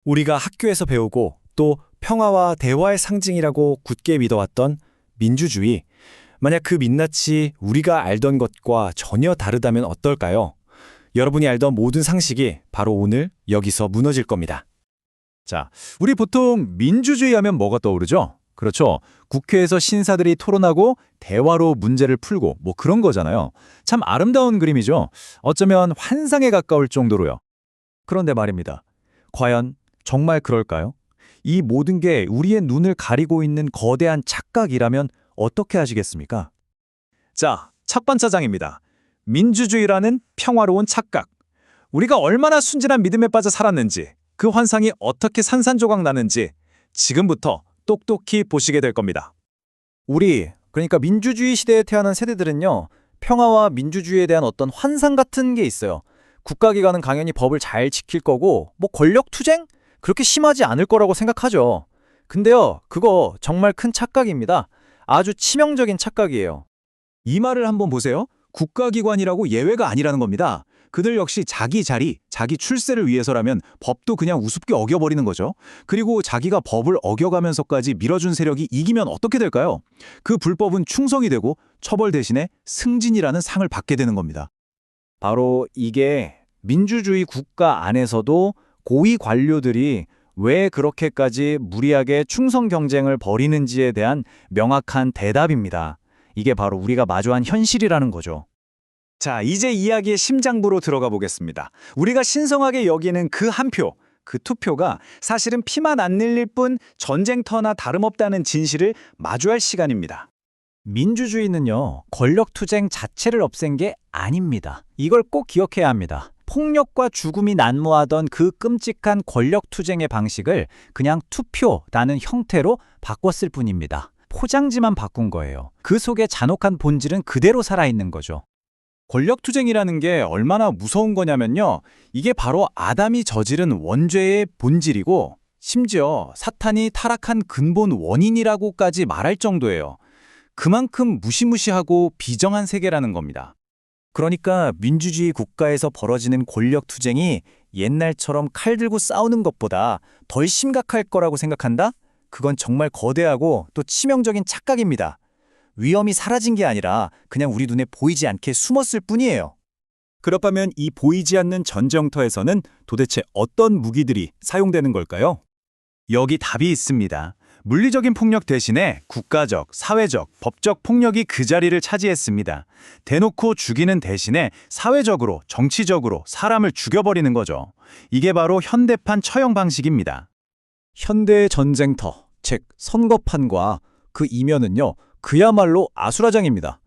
우리가 학교에서 배우고 또 평화와 대화의 상징이라고 굳게 믿어왔던 민주주의, 만약 그 민낯이 우리가 알던 것과 전혀 다르다면 어떨까요? 여러분이 알던 모든 상식이 바로 오늘 여기서 무너질 겁니다. 자, 우리 보통 민주주의 하면 뭐가 떠오르죠? 그렇죠. 국회에서 신사들이 토론하고 대화로 문제를 풀고 뭐 그런 거잖아요. 참 아름다운 그림이죠. 어쩌면 환상에 가까울 정도로요. 그런데 말입니다. 과연 정말 그럴까요? 이 모든 게 우리의 눈을 가리고 있는 거대한 착각이라면 어떻게 하시겠습니까? 자, 첫 번째 장입니다. 민주주의라는 평화로운 착각. 우리가 얼마나 순진한 믿음에 빠져 살았는지, 그 환상이 어떻게 산산조각 나는지 지금부터 똑똑히 보시게 될 겁니다. 그러니까 민주주의 시대에 태어난 세대들은요, 평화와 민주주의에 대한 어떤 환상 같은 게 있어요. 국가기관은 당연히 법을 잘 지킬 거고, 뭐 권력 투쟁? 그렇게 심하지 않을 거라고 생각하죠. 근데요, 그거 정말 큰 착각입니다. 아주 치명적인 착각이에요. 이 말을 한번 보세요. 국가기관이라고 예외가 아니라는 겁니다. 그들 역시 자기 자리, 자기 출세를 위해서라면 법도 그냥 우습게 어겨버리는 거죠. 그리고 자기가 법을 어겨가면서까지 밀어준 세력이 이기면 어떻게 될까요? 그 불법은 충성이 되고 처벌 대신에 승진이라는 상을 받게 되는 겁니다. 바로 이게 민주주의 국가 안에서도 고위 관료들이 왜 그렇게까지 무리하게 충성 경쟁을 벌이는지에 대한 명확한 대답입니다. 이게 바로 우리가 마주한 현실이라는 거죠. 자, 이제 이야기의 심장부로 들어가 보겠습니다. 우리가 신성하게 여기는 그 한 표, 그 투표가 사실은 피만 안 흘릴 뿐 전쟁터나 다름없다는 진실을 마주할 시간입니다. 민주주의는요, 권력 투쟁 자체를 없앤 게 아닙니다. 이걸 꼭 기억해야 합니다. 폭력과 죽음이 난무하던 그 끔찍한 권력 투쟁의 방식을 그냥 투표라는 형태로 바꿨을 뿐입니다. 포장지만 바꾼 거예요. 그 속에 잔혹한 본질은 그대로 살아있는 거죠. 권력투쟁이라는 게 얼마나 무서운 거냐면요. 이게 바로 아담이 저지른 원죄의 본질이고 심지어 사탄이 타락한 근본 원인이라고까지 말할 정도예요. 그만큼 무시무시하고 비정한 세계라는 겁니다. 그러니까 민주주의 국가에서 벌어지는 권력투쟁이 옛날처럼 칼 들고 싸우는 것보다 덜 심각할 거라고 생각한다? 그건 정말 거대하고 또 치명적인 착각입니다. 위험이 사라진 게 아니라 그냥 우리 눈에 보이지 않게 숨었을 뿐이에요. 그렇다면 이 보이지 않는 전쟁터에서는 도대체 어떤 무기들이 사용되는 걸까요? 여기 답이 있습니다. 물리적인 폭력 대신에 국가적, 사회적, 법적 폭력이 그 자리를 차지했습니다. 대놓고 죽이는 대신에 사회적으로, 정치적으로 사람을 죽여버리는 거죠. 이게 바로 현대판 처형 방식입니다. 현대의 전쟁터, 즉 선거판과 그 이면은요, 그야말로 아수라장입니다.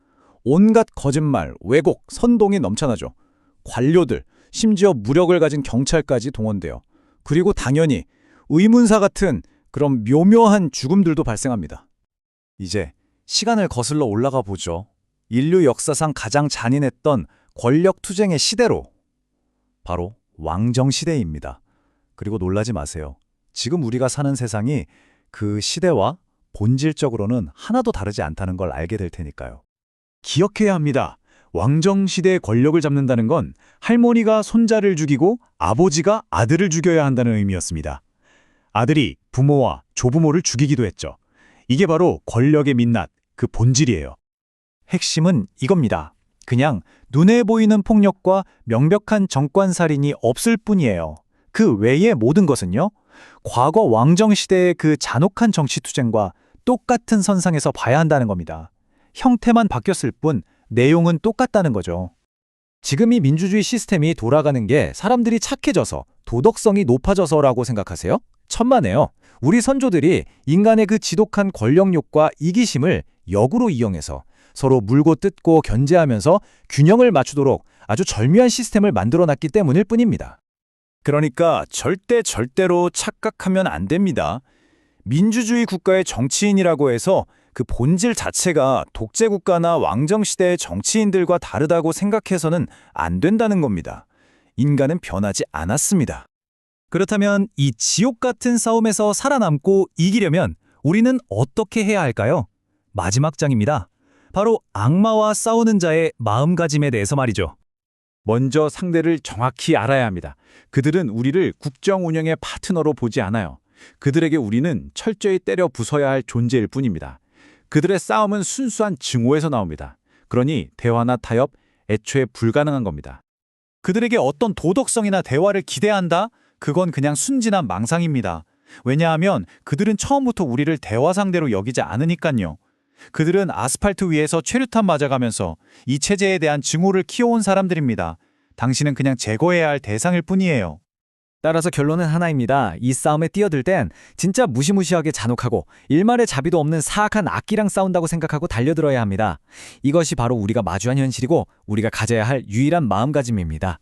온갖 거짓말, 왜곡, 선동이 넘쳐나죠. 관료들, 심지어 무력을 가진 경찰까지 동원돼요. 그리고 당연히 의문사 같은 그런 묘묘한 죽음들도 발생합니다. 이제 시간을 거슬러 올라가 보죠. 인류 역사상 가장 잔인했던 권력 투쟁의 시대로. 바로 왕정시대입니다. 그리고 놀라지 마세요. 지금 우리가 사는 세상이 그 시대와 본질적으로는 하나도 다르지 않다는 걸 알게 될 테니까요. 기억해야 합니다. 왕정시대의 권력을 잡는다는 건 할머니가 손자를 죽이고 아버지가 아들을 죽여야 한다는 의미였습니다. 아들이 부모와 조부모를 죽이기도 했죠. 이게 바로 권력의 민낯, 그 본질이에요. 핵심은 이겁니다. 그냥 눈에 보이는 폭력과 명백한 정권살인이 없을 뿐이에요. 그 외의 모든 것은요, 과거 왕정시대의 그 잔혹한 정치투쟁과 똑같은 선상에서 봐야 한다는 겁니다. 형태만 바뀌었을 뿐 내용은 똑같다는 거죠. 지금 이 민주주의 시스템이 돌아가는 게 사람들이 착해져서, 도덕성이 높아져서라고 생각하세요? 천만에요. 우리 선조들이 인간의 그 지독한 권력욕과 이기심을 역으로 이용해서 서로 물고 뜯고 견제하면서 균형을 맞추도록 아주 절묘한 시스템을 만들어놨기 때문일 뿐입니다. 그러니까 절대로 착각하면 안 됩니다. 민주주의 국가의 정치인이라고 해서 그 본질 자체가 독재국가나 왕정시대의 정치인들과 다르다고 생각해서는 안 된다는 겁니다. 인간은 변하지 않았습니다. 그렇다면 이 지옥 같은 싸움에서 살아남고 이기려면 우리는 어떻게 해야 할까요? 마지막 장입니다. 바로 악마와 싸우는 자의 마음가짐에 대해서 말이죠. 먼저 상대를 정확히 알아야 합니다. 그들은 우리를 국정 운영의 파트너로 보지 않아요. 그들에게 우리는 철저히 때려 부숴야 할 존재일 뿐입니다. 그들의 싸움은 순수한 증오에서 나옵니다. 그러니 대화나 타협, 애초에 불가능한 겁니다. 그들에게 어떤 도덕성이나 대화를 기대한다? 그건 그냥 순진한 망상입니다. 왜냐하면 그들은 처음부터 우리를 대화 상대로 여기지 않으니까요. 그들은 아스팔트 위에서 최루탄 맞아가면서 이 체제에 대한 증오를 키워온 사람들입니다. 당신은 그냥 제거해야 할 대상일 뿐이에요. 따라서 결론은 하나입니다. 이 싸움에 뛰어들 땐 진짜 무시무시하게 잔혹하고 일말의 자비도 없는 사악한 악기랑 싸운다고 생각하고 달려들어야 합니다. 이것이 바로 우리가 마주한 현실이고 우리가 가져야 할 유일한 마음가짐입니다.